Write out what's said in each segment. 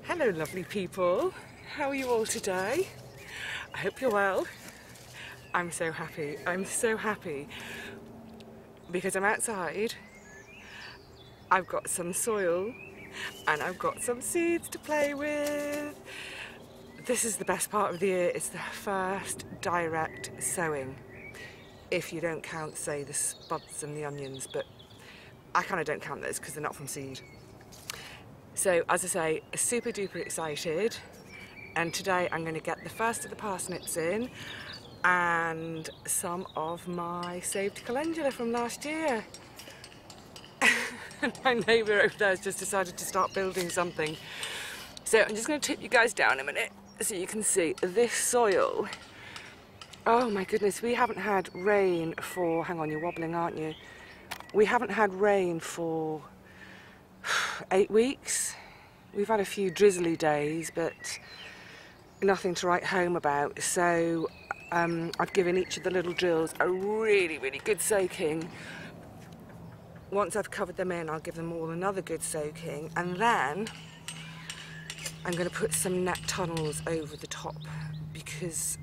Hello lovely people, how are you all today? I hope you're well. I'm so happy because I'm outside, I've got some soil and I've got some seeds to play with. This is the best part of the year, it's the first direct sowing. If you don't count, say, the spuds and the onions, but I kind of don't count those because they're not from seed. So, as I say, super duper excited, and today I'm going to get the first of the parsnips in and some of my saved calendula from last year. And my neighbour over there has just decided to start building something. So I'm just going to tip you guys down a minute so you can see this soil. Oh my goodness, we haven't had rain for, hang on, you're wobbling, aren't you? We haven't had rain for 8 weeks. We've had a few drizzly days, but nothing to write home about. So I've given each of the little drills a really good soaking. Once I've covered them in, I'll give them all another good soaking, and then I'm going to put some net tunnels over the top, because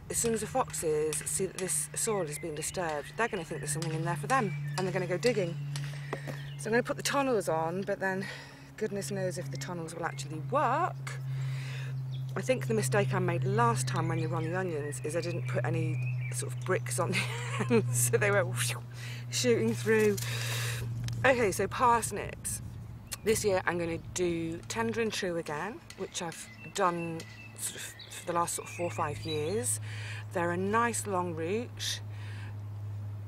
as soon as the foxes see that this soil has been disturbed, they're going to think there's something in there for them, and they're going to go digging. So I'm going to put the tunnels on, but then goodness knows if the tunnels will actually work. I think the mistake I made last time when they were on the onions is I didn't put any sort of bricks on the ends, so they were shooting through. Okay, so parsnips. This year I'm going to do tender and true again, which I've done sort of for the last 4 or 5 years. They're a nice long root,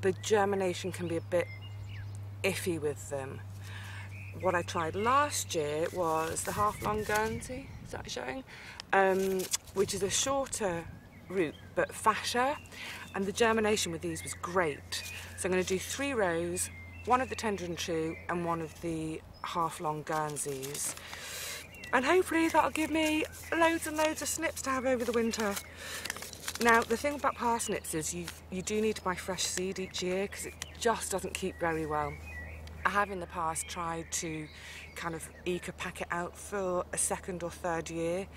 but germination can be a bit iffy with them. What I tried last year was the half-long Guernsey, is that showing? Which is a shorter root but fatter, and the germination with these was great. So I'm going to do 3 rows, 1 of the tender and true and 1 of the half-long Guernseys. And hopefully that'll give me loads and loads of snips to have over the winter. Now, the thing about parsnips is you do need to buy fresh seed each year because it just doesn't keep very well. I have in the past tried to kind of eke a packet out for a 2nd or 3rd year.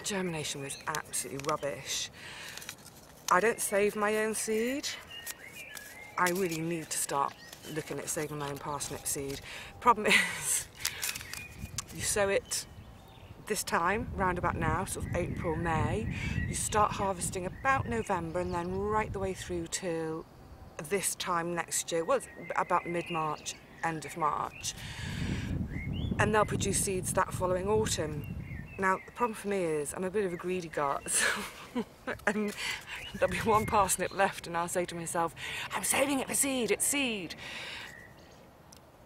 Germination was absolutely rubbish. I don't save my own seed. I really need to start looking at saving my own parsnip seed. Problem is, you sow it this time, round about now, sort of April, May. You start harvesting about November and then right the way through till this time next year, well, about mid-March, end of March. And they'll produce seeds that following autumn. Now, the problem for me is I'm a bit of a greedy gut, so and there'll be 1 parsnip left and I'll say to myself, I'm saving it for seed, it's seed.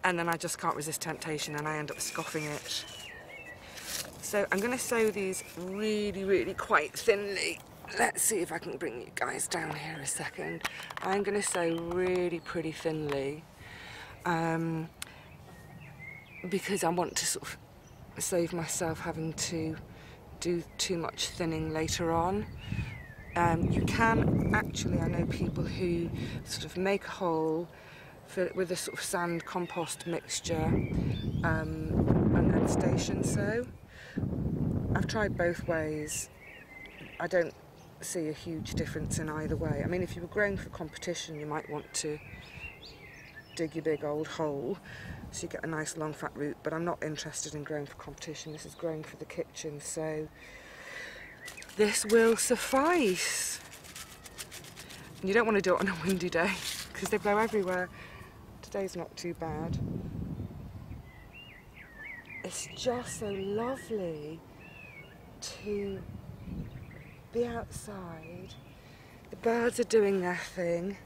And then I just can't resist temptation and I end up scoffing it. So I'm going to sow these really quite thinly. Let's see if I can bring you guys down here a second. I'm going to sow really pretty thinly because I want to sort of save myself having to do too much thinning later on. You can actually, I know people who sort of make a hole, fill it with a sort of sand compost mixture and then station sow. I've tried both ways. I don't see a huge difference in either way. I mean, if you were growing for competition, you might want to dig your big old hole so you get a nice long fat root, but I'm not interested in growing for competition. This is growing for the kitchen, so this will suffice. And you don't want to do it on a windy day because they blow everywhere. Today's not too bad. It's just so lovely to be outside. The birds are doing their thing.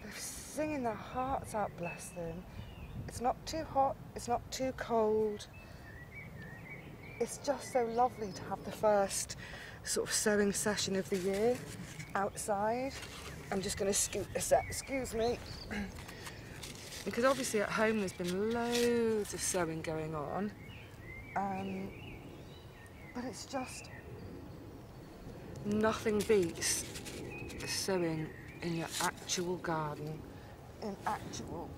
They're singing their hearts out, bless them. It's not too hot, it's not too cold. It's just so lovely to have the first sort of sowing session of the year outside. I'm just going to scoot a sec, excuse me. Because obviously at home there's been loads of sowing going on. But it's just nothing beats sowing in your actual garden, in actual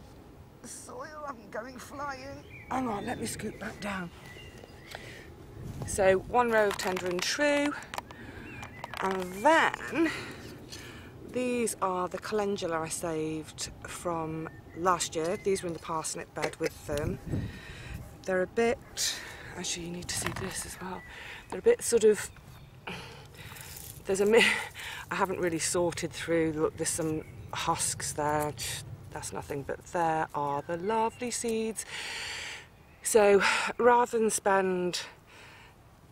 soil. I'm going flying. Hang on, let me scoot back down. So 1 row of tender and true, and then these are the calendula I saved from last year. These were in the parsnip bed with them. They're a bit, actually you need to see this as well, they're a bit sort of, I haven't really sorted through, look, there's some husks there, that's nothing, but there are the lovely seeds. So rather than spend,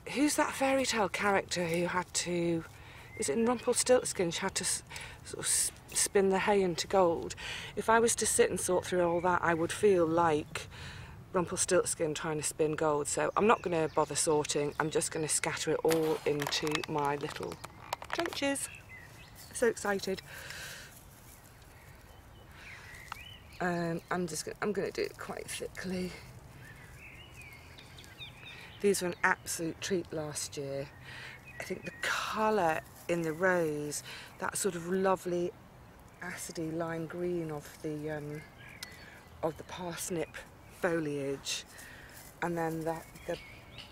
who's that fairy tale character who had to, is it in Rumpelstiltskin, she had to sort of spin the hay into gold? If I was to sit and sort through all that, I would feel like Rumpelstiltskin trying to spin gold. So I'm not going to bother sorting, I'm just going to scatter it all into my little trenches. So excited. I'm going to do it quite thickly. These were an absolute treat last year. I think the colour in the rose, that sort of lovely acidy lime green of the parsnip foliage, and then the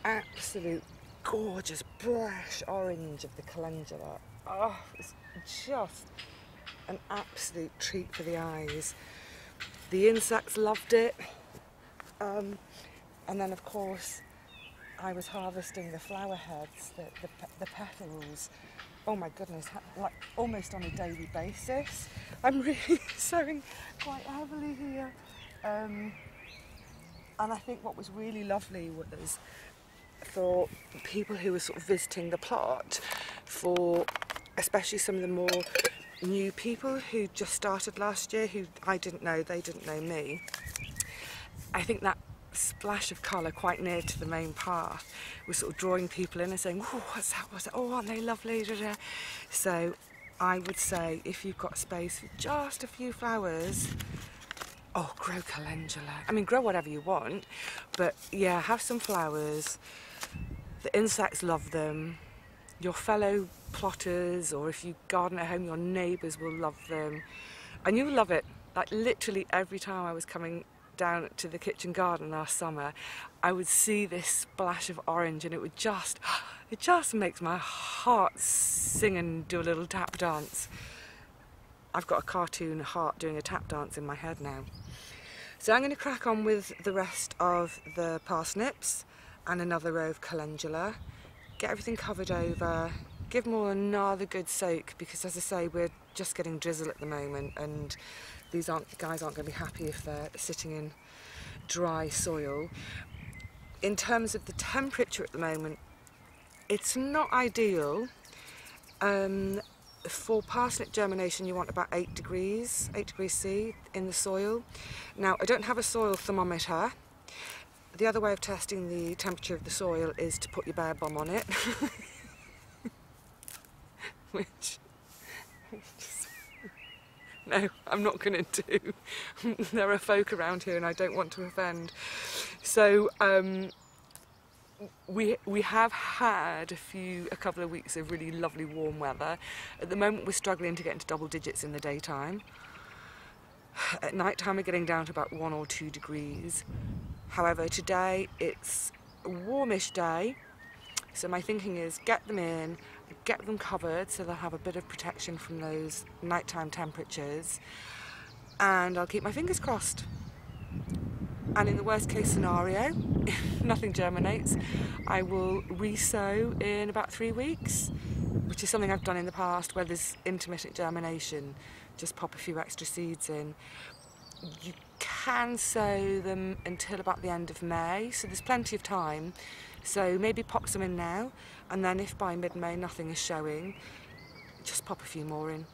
absolute gorgeous brash orange of the calendula. Oh, it's just an absolute treat for the eyes. The insects loved it, and then of course I was harvesting the flower heads, the petals. Oh my goodness, like almost on a daily basis. I'm really sowing quite heavily here. And I think what was really lovely was for people who were sort of visiting the plot, for especially some of the more new people who just started last year, who I didn't know, they didn't know me. I think that splash of colour quite near to the main path was sort of drawing people in and saying, oh, what's that, oh, aren't they lovely, da, da. So I would say if you've got space for just a few flowers, oh, grow calendula. I mean, grow whatever you want, but yeah, have some flowers. The insects love them. Your fellow plotters, or if you garden at home, your neighbours will love them. And you'll love it. Like literally every time I was coming down to the kitchen garden last summer, I would see this splash of orange and it just makes my heart sing and do a little tap dance. I've got a cartoon heart doing a tap dance in my head now. So I'm going to crack on with the rest of the parsnips and another row of calendula, get everything covered over, give them all another good soak, because as I say, we're just getting drizzle at the moment and these guys aren't going to be happy if they're sitting in dry soil. In terms of the temperature at the moment, it's not ideal. For parsnip germination you want about 8 degrees C in the soil. Now I don't have a soil thermometer. The other way of testing the temperature of the soil is to put your bare bum on it. Which no, I'm not going to do. There are folk around here and I don't want to offend. So we have had a couple of weeks of really lovely warm weather. At the moment we're struggling to get into double digits in the daytime. At night time we're getting down to about 1 or 2 degrees. However, today it's a warmish day, so my thinking is get them in, get them covered so they'll have a bit of protection from those nighttime temperatures, and I'll keep my fingers crossed. And in the worst case scenario, if nothing germinates, I will re-sow in about 3 weeks, which is something I've done in the past where there's intermittent germination. Just pop a few extra seeds in. You can sow them until about the end of May, so there's plenty of time. So maybe pop some in now, and then if by mid-May nothing is showing, just pop a few more in.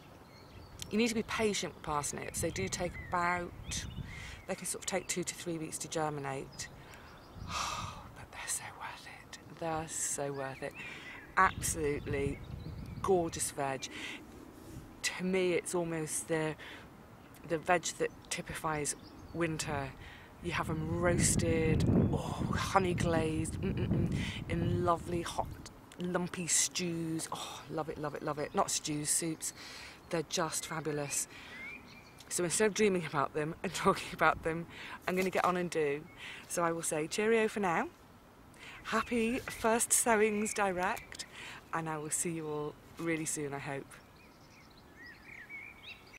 You need to be patient with parsnips. They do take they can sort of take 2 to 3 weeks to germinate. Oh, but they're so worth it. They're so worth it. Absolutely gorgeous veg. To me, it's almost the veg that typifies winter. You have them roasted, oh, honey glazed, in lovely hot lumpy stews. Oh, love it, love it, love it. Not stews, soups. They're just fabulous. So instead of dreaming about them and talking about them, I'm going to get on and do. So I will say cheerio for now, happy first sowings direct, and I will see you all really soon, I hope.